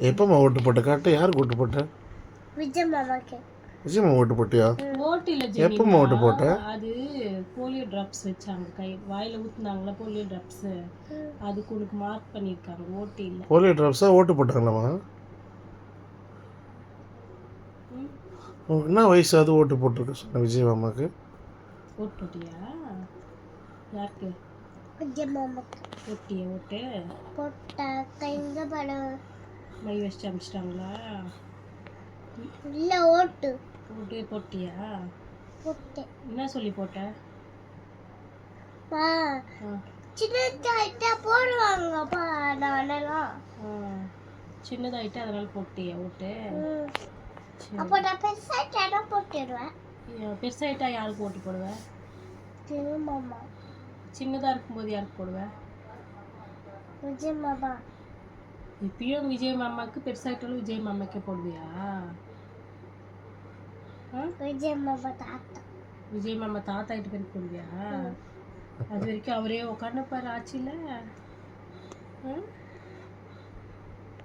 எப்போம்மா ஓட்டு போட்ட காட்டு? யாருக்கு ஓட்டு போட்ட? விஜய் மாமாக்கு. விஜய் மாமா ஓட்டு போட்டியா? ஓட்டில எப்போம்மா ஓட்டு போட்ட? அது போலியோ ட்ராப்ஸ் வச்சாங்க, கை வாயில ஊத்துனாங்களா போலியோ ட்ராப்ஸ், அதுக்கு உனக்கு மார்க் பண்ணியிருக்காங்க. ஓட்டு இல்லை. போலியோ ட்ராப்ஸா ஓட்டு போட்டாங்களாம்மா? உனக்கு என்ன வயசு அது ஓட்டு போட்டிருக்க சொன்ன விஜய் மாமாக்கு? ஓட்டு போட்டியா? யாருக்கு விஜய் மாமாக்கு. போட்டியா ஓட்டு? போட்டா கைங்க படம். மை வச்சு அமிச்சிட்டாங்களா? இல்லை ஓட்டு. ஓட்டு போட்டியா? போட்டேன். என்ன சொல்லி போட்ட? சின்னதாயிட்டா போடுவாங்கப்பா நானெல்லாம். சின்னதாயிட்டு அதனால போட்டியா ஓட்டு? அப்போ நான் பெருசாயிட்டா போட்டுடுவேன். பெருசாயிட்டா யாருக்கு ஓட்டு போடுவேன்? விஜய் மாமா. சின்னதாக இருக்கும்போது யாருக்கு போடுவேன்? விஜய் மாமா. இப்பயும் விஜய் மாமாவுக்கு, பெருசாயிட்டாலும் விஜய் மாமாக்கே போடுவியா? விஜய் மாமா தாத்தா. விஜய் மாமா தாத்தா ஆகிட்டு பேருக்கு போடுவியா? அது வரைக்கும் அவரே உட்காந்துப்பாரு ஆட்சியில்.